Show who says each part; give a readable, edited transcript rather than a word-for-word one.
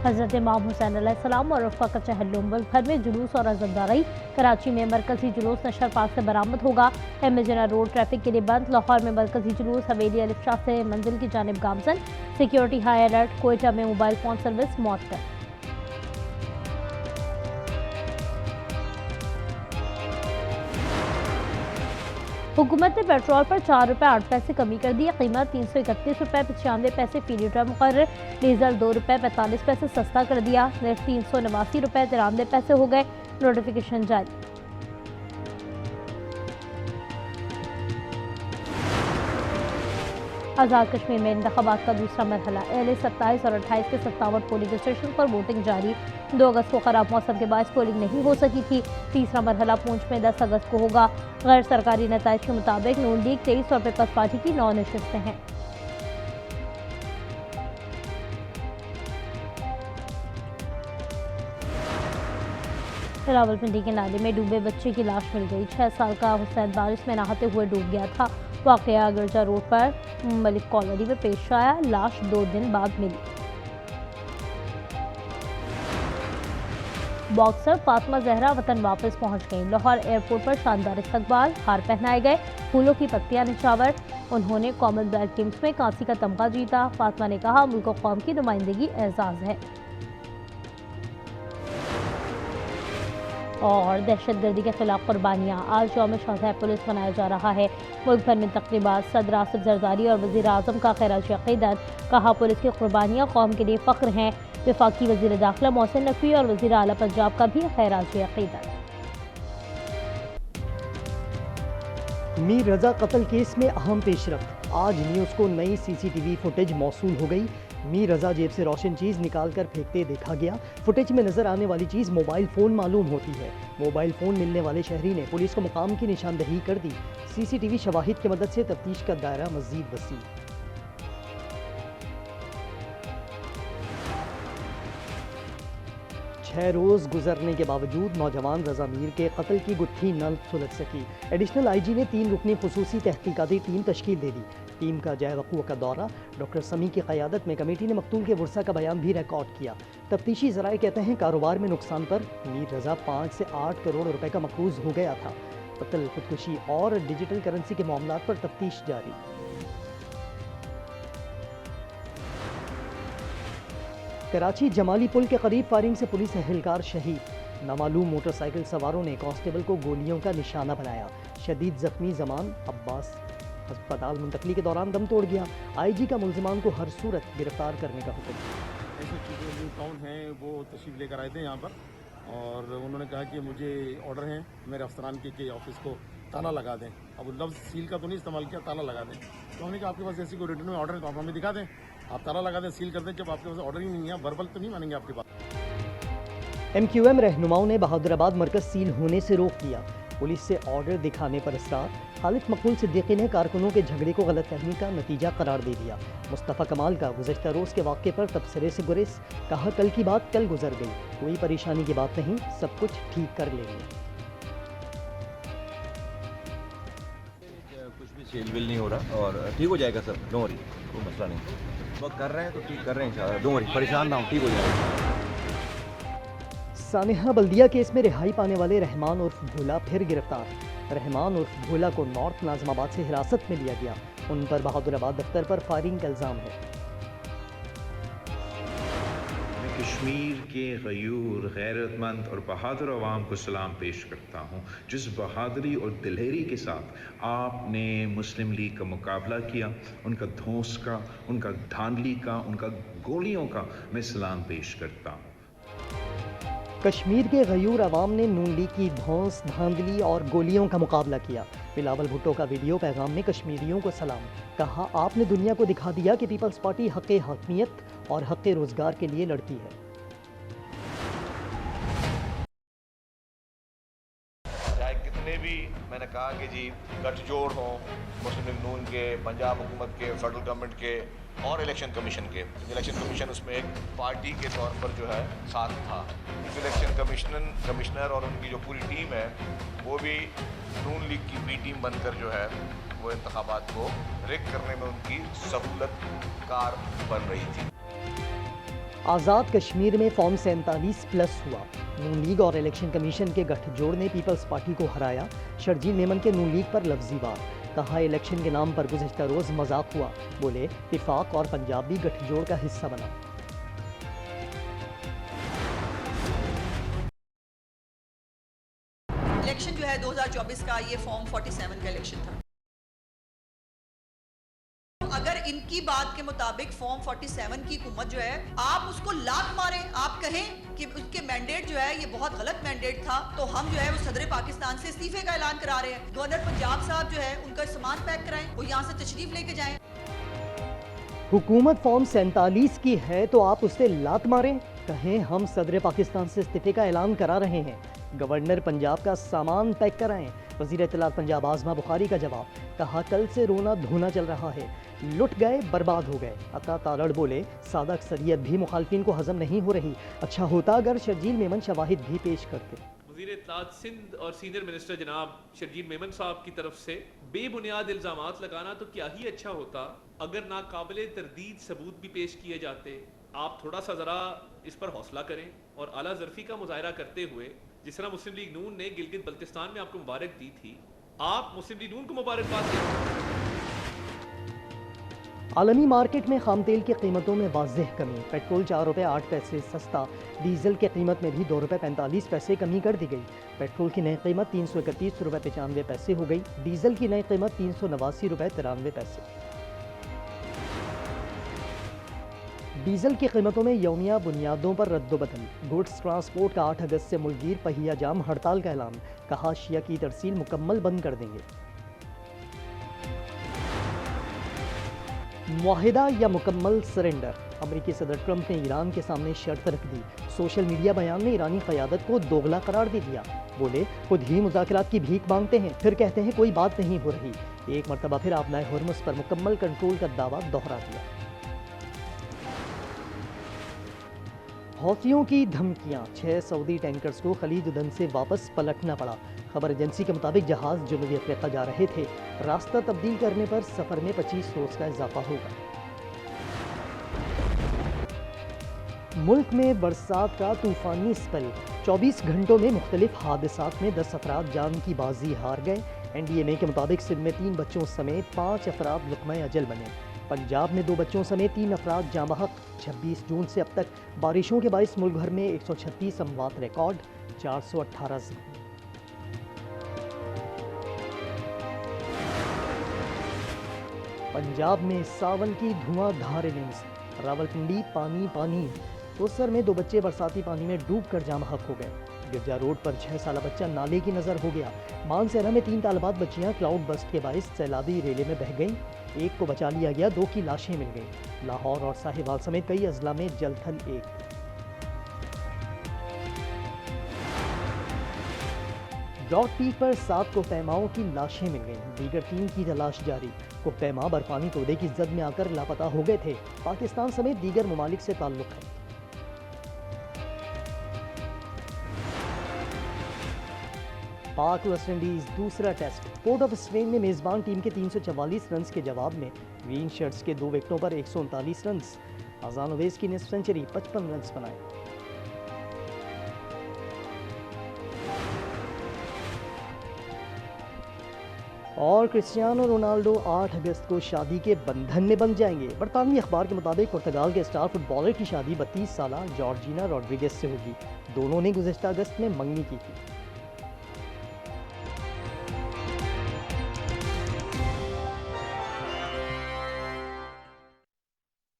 Speaker 1: हज़रत इमाम हुसैन अलैहिस्सलाम और रफ़ा का चहल मुल्क भर में जुलूस और अज़मदारी। कराची में मरकजी जुलूस नशर पार्क से बरामद होगा। एमजना रोड ट्रैफिक के लिए बंद। लाहौर में मरकजी जुलूस हवेली अलिफ शाह से मंजिल की जानिब गामजन। Security high alert. कोयटा में मोबाइल फ़ोन सर्विस मौतबर। हुकूमत ने पेट्रोल पर 4 रुपये 8 पैसे कमी कर दी। कीमत 331 रुपये 95 पैसे फी लीटर मुकर्रर। डीजल 2 रुपये 45 पैसे सस्ता कर दिया। नेफ्ट 389 रुपये 93 पैसे हो गए। नोटिफिकेशन जारी। आज़ाद कश्मीर में इंतखाबात का दूसरा मरहला। अगले 27 और 28 के 57 पोलिंग स्टेशन पर वोटिंग जारी। 2 अगस्त को खराब मौसम के बायस पोलिंग नहीं हो सकी थी। तीसरा मरहला पूंछ में 10 अगस्त को होगा। गैर सरकारी नताइज के मुताबिक नून लीग 23 और पीपल्स पार्टी की 9 नशिस्तें हैं। रावलपिंडी के नाले में डूबे बच्चे की लाश मिल गई। 6 साल का हुसैन बारिश में नहाते हुए डूब गया था। वाकया गिरजा रोड पर मलिक कॉलोनी में पेश आया। लाश 2 दिन बाद मिली। बॉक्सर फातिमा जहरा वतन वापस पहुंच गईं। लाहौर एयरपोर्ट पर शानदार इस्तकबाल। हार पहनाए गए। फूलों की पत्तियां निछावर। उन्होंने कॉमनवेल्थ गेम्स में कांसी का तमगा जीता। फातिमा ने कहा, मुल्क और कौम की नुमाइंदगी एजाज है। और दहशतगर्दी के खिलाफ कुर्बानियाँ। आज यौम शौहदाए पुलिस मनाया जा रहा है। मुल्क भर में तकरीबात। सदर आसिफ जरदारी और वज़ीर आज़म का खैराज अक़ीदत। कहा, पुलिस की कुर्बानियाँ कौम के लिए फ़ख्र हैं। वफाकी वज़ीर दाखिला मोहसिन नकवी और वज़ीर आला पंजाब का भी खैराज अक़ीदत।
Speaker 2: मीर रजा कत्ल केस में अहम पेशरफ्त। आज न्यूज़ को नई CCTV फुटेज मौसूल हो गई। मीर रजा जेब से रोशन चीज़ निकाल कर फेंकते देखा गया। फुटेज में नजर आने वाली चीज़ मोबाइल फ़ोन मालूम होती है। मोबाइल फ़ोन मिलने वाले शहरी ने पुलिस को मुकाम की निशानदही कर दी। CCTV शवाहिद की मदद से तफ्तीश का दायरा मज़ीद वसी। 6 रोज़ गुजरने के बावजूद नौजवान रजा मीर के कत्ल की गुत्थी न सुलझ सकी। एडिशनल IG ने 3 रुकनी खुसूसी तहकीकाती टीम तश्कील दे दी। टीम का जाए वक़ूअ का दौरा। डॉक्टर समी की क़यादत में कमेटी ने मकतूल के वर्सा का बयान भी रिकॉर्ड किया। तफ्तीशी ज़राए कहते हैं कारोबार में नुकसान पर मीर रजा 5 से 8 करोड़ रुपए का मकरूज़ हो गया था। कत्ल, खुदकुशी और डिजिटल करेंसी के मामलात पर तफ्तीश जारी। कराची जमाली पुल के करीब फायरिंग से पुलिस एहलकार शहीद। नामालूम मोटरसाइकिल सवारों ने कांस्टेबल को गोलियों का निशाना बनाया। शदीद जख्मी जमान अब्बास अस्पताल मुंतकली के दौरान दम तोड़ गया। IG का मुल्जिमान को हर सूरत गिरफ्तार करने का हुक्म।
Speaker 3: ऐसे जो टाउन हैं वो तशरीफ़ लेकर आए थे यहाँ पर और उन्होंने कहा कि मुझे ऑर्डर है मेरे अफसरान के ऑफिस को ताला लगा दें। अब लफ्ज़ सील का तो नहीं इस्तेमाल किया, ताला लगा दें। तो हमने कहा आपके पास ऐसी कोई रिटर्न में ऑर्डर है तो आप हमें दिखा दें। आप ताला लगा दें, सील कर दें। जब आपके पास ऑर्डर ही नहीं है, वर्बल तो नहीं मानेंगे आपकी बात।
Speaker 2: MQM रहनुमाओं ने बहादुराबाद मरकज सील होने से रोक दिया। पुलिस से ऑर्डर दिखाने पर इसरार। खालिद मकबूल सिद्दीकी ने कारकुनों के झगड़े को गलतफहमी का नतीजा करार दे दिया। मुस्तफ़ा कमाल का गुज़श्ता रोज़ के वाक़े पर तबसरे से गुरेज। कहा, कल की बात कल गुजर गई, कोई परेशानी की बात नहीं, सब कुछ ठीक कर लेंगे।
Speaker 4: कुछ भी सेल बिल नहीं हो रहा और ठीक हो जाएगा सर, डोंट वरी, कोई मसला नहीं। वक्त कर रहे हैं तो ठीक कर रहे हैं इंशाल्लाह, डोंट वरी, परेशान ना हो, ठीक हो जाएगा।
Speaker 2: सानिहा बल्दिया केस में रिहाई पाने वाले रहमान उर्फ भोला फिर गिरफ्तार। रहमान उर्फ भोला को नॉर्थ नाज़िमाबाद से हिरासत में लिया गया। उन पर बहादुराबाद दफ्तर पर फायरिंग का इल्ज़ाम है।
Speaker 5: मैं कश्मीर के गयूर, गैरतमंद और बहादुर अवाम को सलाम पेश करता हूँ। जिस बहादुरी और दिलेरी के साथ आपने मुस्लिम लीग का मुकाबला किया, उनका धौंस का, उनका धांधली का, उनका गोलियों का मैं सलाम पेश करता हूँ।
Speaker 2: कश्मीर के गयूर अवाम ने नून लीग की धौंस, धांधली और गोलियों का मुकाबला किया। बिलावल भुट्टो का वीडियो पैगाम में कश्मीरियों को सलाम। कहा, आपने दुनिया को दिखा दिया कि पीपल्स पार्टी हक़ हकमियत और हक़ रोज़गार के लिए लड़ती है।
Speaker 6: चाहे कितने भी मैंने कहा कि जी गठजोड़ हों मुस्लिम लीग नून के, पंजाब हुकूमत के, फेडरल गवर्नमेंट के और इलेक्शन कमीशन के। इलेक्शन कमीशन उसमें एक पार्टी के तौर पर जो है साथ था। इलेक्शन कमिश्नर और उनकी जो पूरी टीम है वो भी नून लीग की बी टीम बनकर जो है वो इंतखाबात को रिग करने में उनकी सहूलत कार बन रही थी।
Speaker 2: आज़ाद कश्मीर में फॉर्म 47+ हुआ। नून लीग और इलेक्शन कमीशन के गठजोड़ ने पीपल्स पार्टी को हराया। शर्जील मेमन के नून लीग पर लफ्जी वार, कहा इलेक्शन के नाम पर गुज़िश्ता रोज़ मजाक हुआ। बोले इत्तेफाक और पंजाब भी गठजोड़ का हिस्सा बना।
Speaker 7: इलेक्शन जो है 2024 का, ये फॉर्म 47 का इलेक्शन था। अगर इनकी बात के मुताबिक फॉर्म 47 की हुकूमत जो है, आप उसको लात मारें, आप कहें कि उसके मैंडेट जो है ये बहुत गलत मैंडेट था, तो हम जो है वो सदर पाकिस्तान से इस्तीफे का ऐलान करा रहे हैं। गवर्नर पंजाब साहब जो है उनका सामान पैक कराएं, वो यहाँ से तशरीफ लेके जाएं।
Speaker 2: हुकूमत फॉर्म 47 की है तो आप उससे लात मारें, कहें हम सदर पाकिस्तान से इस्तीफे का ऐलान करा रहे हैं। गवर्नर पंजाब का सामान पैक कराएं। वज़ीर इत्तलात पंजाब आज़मा बुखारी का जवाब, कहा कल से रोना धोना चल रहा है, लुट गए बर्बाद हो गए। अता तारड़ बोले सादा अक्सरियत भी मुखालफिन को हजम नहीं हो रही, अच्छा होता अगर शर्जील मेमन शवाहिद भी पेश करते।
Speaker 8: वज़ीर इत्तलात सिंध और सीनियर मिनिस्टर जनाब शर्जील मेमन साहब की तरफ से बेबुनियाद इल्ज़ामात लगाना तो क्या ही अच्छा होता अगर नाकाबिले तरदीद सबूत भी पेश किए जाते। आप थोड़ा सा ज़रा इस पर हौसला करें और आला ज़र्फ़ी का मुज़ाहरा करते हुए, जिस तरह मुस्लिम लीग नून ने गिलगित बल्तिस्तान में आपको मुबारक दी थी, आप मुस्लिम लीग नून को मुबारकबाद दें।
Speaker 2: आलमी मार्केट में खाम तेल की कीमतों में वाज़ेह कमी। पेट्रोल 4 रुपये 8 पैसे सस्ता, डीजल की कीमत में भी 2 रुपये 45 पैसे कमी कर दी गई। पेट्रोल की नई कीमत 331 रुपये 95 पैसे हो गई, डीजल की नई कीमत 389 रुपये 93 पैसे। डीजल की कीमतों में यौमिया बुनियादों पर रद्दोबदल। गुड्स ट्रांसपोर्ट का 8 अगस्त से मुल्कगीर पहिया जाम हड़ताल का ऐलान, कहा शिया की तरसील मुकम्मल बंद कर देंगे। मुआहिदा या मुकम्मल सरेंडर, अमेरिकी सदर ट्रंप ने ईरान के सामने शर्त रख दी। सोशल मीडिया बयान में ईरानी क़यादत को दोगला करार दे दिया। बोले खुद ही मुज़ाकरात की भीख मांगते हैं, फिर कहते हैं कोई बात नहीं हो रही। एक मरतबा फिर आपनाए हुर्मुज़ पर मुकम्मल कंट्रोल का दावा दोहरा दिया। हौथियों की धमकियां, 6 सऊदी टैंकर्स को खलीज उदन से वापस पलटना पड़ा। खबर एजेंसी के मुताबिक जहाज जनूबी अफ्रीका जा रहे थे, रास्ता तब्दील करने पर सफर में 25 रोज का इजाफा होगा। मुल्क में बरसात का तूफानी स्पेल, 24 घंटों में मुख्तलिफ हादसात में 10 अफराद जान की बाजी हार गए। NDMA के मुताबिक सिंध में 3 बच्चों समेत 5 अफराद लुक़्मा अजल बने। पंजाब में 2 बच्चों समेत 3 अफराद जाँ बहक। 26 जून से अब तक बारिशों के बाइस मुल्क भर में 136 अमवात रिकॉर्ड, 418 जख्मी। पंजाब में सावन की धुआंधार इनिंग्स, रावलपिंडी पानी पानी। कोसर में 2 बच्चे बरसाती पानी में डूबकर जाँ बहक हो गए। गिरजा रोड पर 6 साला बच्चा नाले की नज़र हो गया। मानसेरा में 3 तालिबात बच्चियां क्लाउड बस्ट के बाइस सैलाबी रेले में बह गईं। 1 को बचा लिया गया, 2 की लाशें मिल गईं। लाहौर और साहिवाल समेत कई अजला में जलथल 1। डॉट पीक पर 7 कोहपैमाओं की लाशें मिल गईं। दीगर 3 की तलाश जारी। कोहपैमा बर्फानी तोड़े की जद में आकर लापता हो गए थे। पाकिस्तान समेत दीगर ममालिक से ताल्लुक़ है। पाक वेस्ट इंडीज दूसरा टेस्ट, पोर्ट ऑफ स्पेन में मेज़बान टीम के 344 रन के जवाब में ग्रीन शर्ट्स के 2 विकेटों पर 139 रन। अज़ान ओवैस की निस्फ सेंचुरी, 55 रन बनाए। और क्रिस्टियानो रोनाल्डो 8 अगस्त को शादी के बंधन में बंध जाएंगे। बरतानवी अखबार के मुताबिक पुर्तगाल के स्टार फुटबॉलर की शादी 32 साला जॉर्जिना रॉड्रिगेज से होगी। दोनों ने गुज़िश्ता अगस्त में मंगनी की थी।